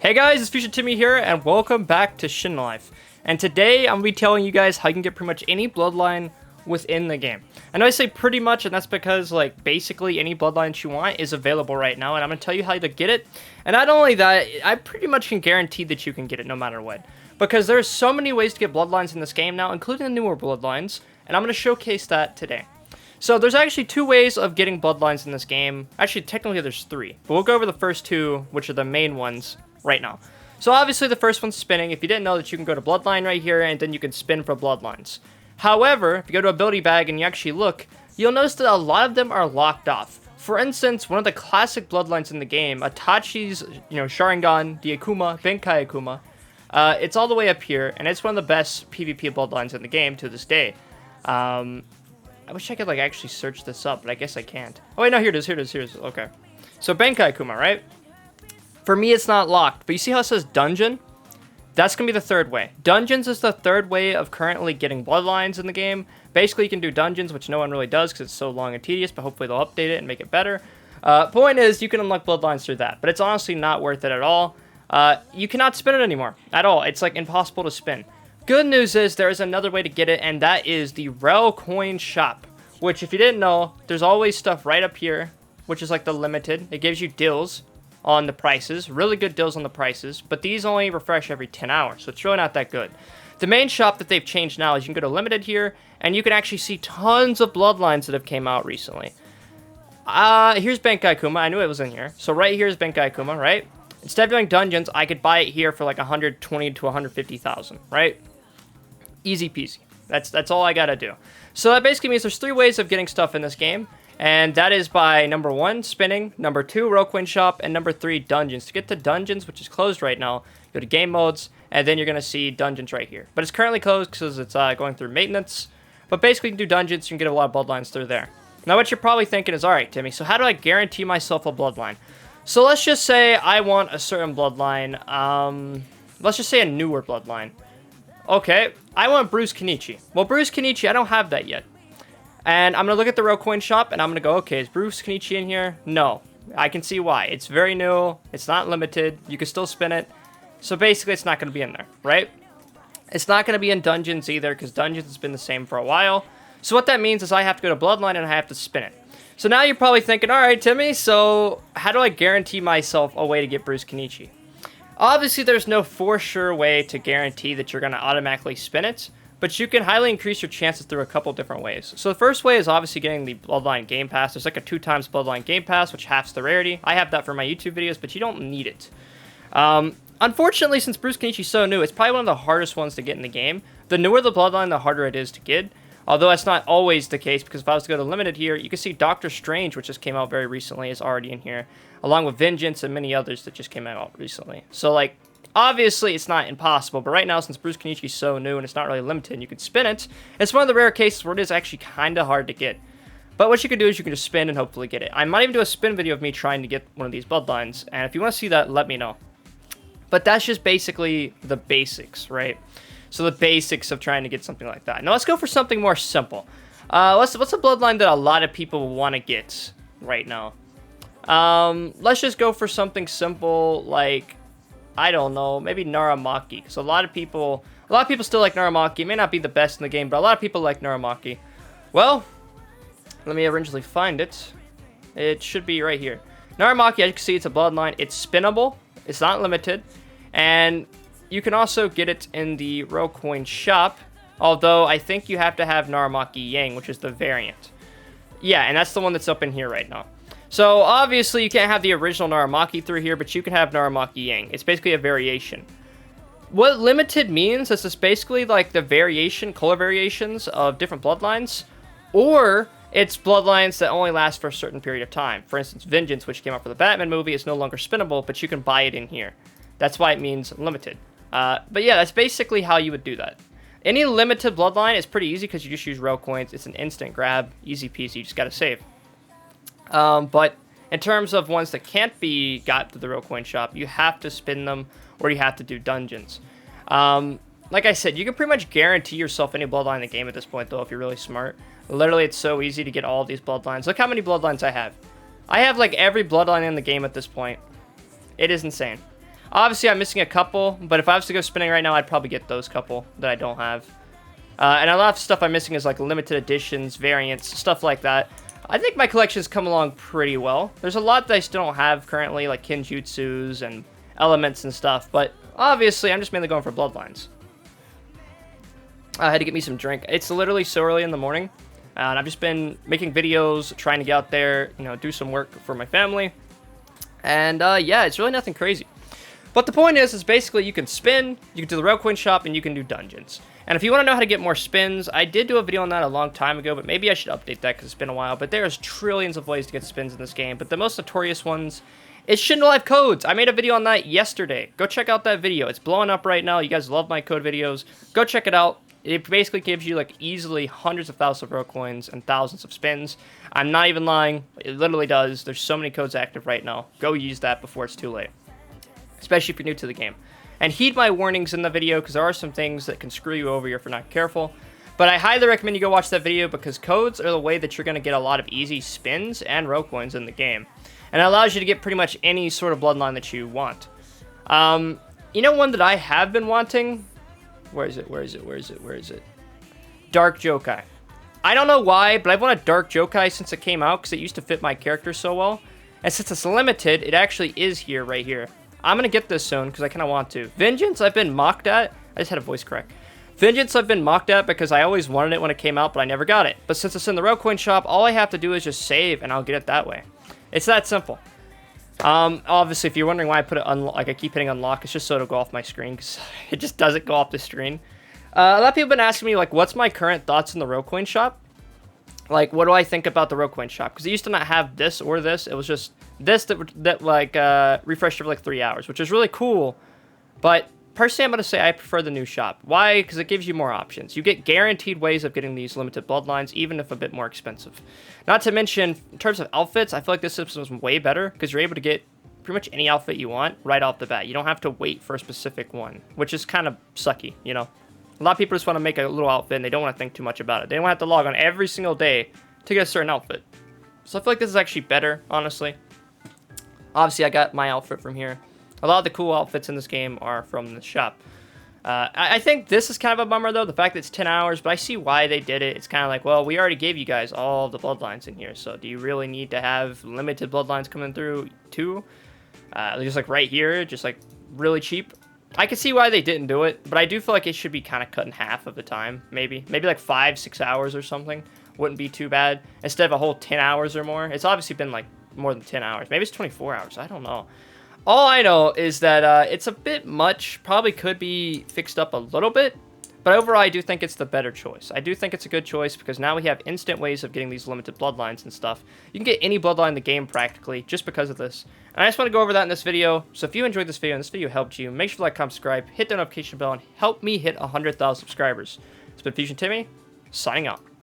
Hey guys, it's FuzionTimmy here, and welcome back to Shindo. And today, I'm going to be telling you guys how you can get pretty much any bloodline within the game. I know I say pretty much, and that's because, like, basically any bloodline you want is available right now, and I'm going to tell you how to get it. And not only that, I pretty much can guarantee that you can get it no matter what. Because there's so many ways to get bloodlines in this game now, including the newer bloodlines, and I'm going to showcase that today. So there's actually two ways of getting bloodlines in this game. Actually, technically there's three, but we'll go over the first two, which are the main ones right now. So obviously the first one's spinning. If you didn't know that, you can go to Bloodline right here, and then you can spin for bloodlines. However, if you go to ability bag and you actually look, you'll notice that a lot of them are locked off. For instance, one of the classic bloodlines in the game, Itachi's, Sharingan, the Akuma, Benkai Akuma, it's all the way up here, and it's one of the best PvP bloodlines in the game to this day. I wish I could, like, actually search this up, but I guess I can't. Oh, wait, no, here it is, okay. So, Benkai Akuma, right? For me, it's not locked, but you see how it says Dungeon? That's going to be the third way. Dungeons is the third way of currently getting bloodlines in the game. Basically, you can do dungeons, which no one really does because it's so long and tedious, but hopefully they'll update it and make it better. Point is, you can unlock bloodlines through that, but it's honestly not worth it at all. You cannot spin it anymore, at all. It's, like, impossible to spin. Good news is there is another way to get it, and that is the Rel Coin Shop, which, if you didn't know, there's always stuff right up here, which is like the limited. It gives you deals on the prices, really good deals on the prices, but these only refresh every 10 hours, so it's really not that good. The main shop that they've changed now is you can go to limited here, and you can actually see tons of bloodlines that have came out recently. Here's Benkai Akuma. I knew it was in here. So right here is Benkai Akuma, right? Instead of doing dungeons, I could buy it here for like 120 to 150,000, right? Easy peasy. That's all I gotta do. So that basically means there's three ways of getting stuff in this game, and that is by number 1, spinning, number 2, Rel Coin Shop, and number 3, dungeons. To get to dungeons, which is closed right now, go to game modes, and then you're gonna see dungeons right here. But it's currently closed because it's going through maintenance. But basically, you can do dungeons, you can get a lot of bloodlines through there. Now, what you're probably thinking is, all right, Timmy, so how do I guarantee myself a bloodline? So let's just say I want a certain bloodline. Let's just say a newer bloodline. Okay, I want Bruce Kenichi. Well, Bruce Kenichi, I don't have that yet. And I'm going to look at the Rel Coin Shop, and I'm going to go, okay, is Bruce Kenichi in here? No. I can see why. It's very new. It's not limited. You can still spin it. So basically, it's not going to be in there, right? It's not going to be in Dungeons either, because Dungeons has been the same for a while. So what that means is I have to go to Bloodline, and I have to spin it. So now you're probably thinking, all right, Timmy, so how do I guarantee myself a way to get Bruce Kenichi? Obviously, there's no for sure way to guarantee that you're going to automatically spin it, but you can highly increase your chances through a couple different ways. So the first way is obviously getting the Bloodline Game Pass. There's like a 2x Bloodline Game Pass, which halves the rarity. I have that for my YouTube videos, but you don't need it. Unfortunately, since Bruce Kenichi's so new, it's probably one of the hardest ones to get in the game. The newer the Bloodline, the harder it is to get. Although that's not always the case, because if I was to go to limited here, you can see Doctor Strange, which just came out very recently, is already in here, along with Vengeance and many others that just came out recently. So, like, obviously it's not impossible, but right now, since Bruce Kenichi is so new and it's not really limited and you can spin it, it's one of the rare cases where it is actually kind of hard to get. But what you can do is you can just spin and hopefully get it. I might even do a spin video of me trying to get one of these bloodlines, and if you want to see that, let me know. But that's just basically the basics, right? So the basics of trying to get something like that. Now let's go for something more simple. What's a bloodline that a lot of people want to get right now? Let's just go for something simple like, I don't know, maybe Naramaki. Because a lot of people still like Naramaki. It may not be the best in the game, but a lot of people like Naramaki. Well, let me originally find it. It should be right here. Naramaki, as you can see, it's a bloodline. It's spinnable. It's not limited. And you can also get it in the Rel Coin Shop, although I think you have to have Naramaki Yang, which is the variant. Yeah, and that's the one that's up in here right now. So, obviously, you can't have the original Naramaki through here, but you can have Naramaki Yang. It's basically a variation. What limited means is it's basically like the variation, color variations of different bloodlines, or it's bloodlines that only last for a certain period of time. For instance, Vengeance, which came out for the Batman movie, is no longer spinnable, but you can buy it in here. That's why it means limited. But yeah, that's basically how you would do that. Any limited bloodline is pretty easy because you just use Rel Coins. It's an instant grab, easy peasy, you just gotta save. But in terms of ones that can't be got to the Rel Coin Shop, you have to spin them or you have to do dungeons. Like I said, you can pretty much guarantee yourself any bloodline in the game at this point, though, if you're really smart. Literally, it's so easy to get all of these bloodlines. Look how many bloodlines I have. I have like every bloodline in the game at this point. It is insane. Obviously, I'm missing a couple, but if I was to go spinning right now, I'd probably get those couple that I don't have. And a lot of stuff I'm missing is like limited editions, variants, stuff like that. I think my collection's come along pretty well. There's a lot that I still don't have currently, like Kinjutsus and elements and stuff, but obviously I'm just mainly going for Bloodlines. I had to get me some drink. It's literally so early in the morning, and I've just been making videos, trying to get out there, you know, do some work for my family. And yeah, it's really nothing crazy. But the point is basically you can spin, you can do the rail coin shop, and you can do dungeons. And if you want to know how to get more spins, I did do a video on that a long time ago, but maybe I should update that because it's been a while. But there's trillions of ways to get spins in this game, but the most notorious ones is Shindo Life codes. I made a video on that yesterday. Go check out that video. It's blowing up right now. You guys love my code videos. Go check it out. It basically gives you like easily hundreds of thousands of rail coins and thousands of spins. I'm not even lying. It literally does. There's so many codes active right now. Go use that before it's too late, especially if you're new to the game. And heed my warnings in the video because there are some things that can screw you over if you're not careful. But I highly recommend you go watch that video because codes are the way that you're going to get a lot of easy spins and rail coins in the game. And it allows you to get pretty much any sort of bloodline that you want. You know one that I have been wanting? Where is it? Dark Jokai. I don't know why, but I've wanted Dark Jokai since it came out because it used to fit my character so well. And since it's limited, it actually is here, right here. I'm going to get this soon because I kind of want to. Vengeance, I've been mocked at. I just had a voice crack. Vengeance, I've been mocked at because I always wanted it when it came out, but I never got it. But since it's in the rail coin shop, all I have to do is just save, and I'll get it that way. It's that simple. Obviously, if you're wondering why I put it like I keep hitting unlock, it's just so it'll go off my screen because it just doesn't go off the screen. A lot of people have been asking me, like, what's my current thoughts in the rail coin shop? Like, what do I think about the rail coin shop? Because it used to not have this or this. It was just this that like, refreshed every, like, 3 hours, which is really cool. But personally, I'm going to say I prefer the new shop. Why? Because it gives you more options. You get guaranteed ways of getting these limited bloodlines, even if a bit more expensive. Not to mention, in terms of outfits, I feel like this system is way better because you're able to get pretty much any outfit you want right off the bat. You don't have to wait for a specific one, which is kind of sucky, you know? A lot of people just want to make a little outfit and they don't want to think too much about it. They don't have to log on every single day to get a certain outfit. So I feel like this is actually better, honestly. Obviously, I got my outfit from here. A lot of the cool outfits in this game are from the shop. I think this is kind of a bummer, though, the fact that it's 10 hours, but I see why they did it. It's kind of like, well, we already gave you guys all the bloodlines in here, so do you really need to have limited bloodlines coming through, too? Just like right here, just like really cheap. I can see why they didn't do it, but I do feel like it should be kind of cut in half of the time, maybe. Maybe like 5-6 hours or something wouldn't be too bad, instead of a whole 10 hours or more. It's obviously been like more than 10 hours. Maybe it's 24 hours. I don't know. All I know is that it's a bit much. Probably could be fixed up a little bit. But overall, I do think it's the better choice. I do think it's a good choice because now we have instant ways of getting these limited bloodlines and stuff. You can get any bloodline in the game practically just because of this. And I just want to go over that in this video. So if you enjoyed this video and this video helped you, make sure to like, comment, subscribe, hit the notification bell, and help me hit 100,000 subscribers. It's been FuzionTimmy, signing out.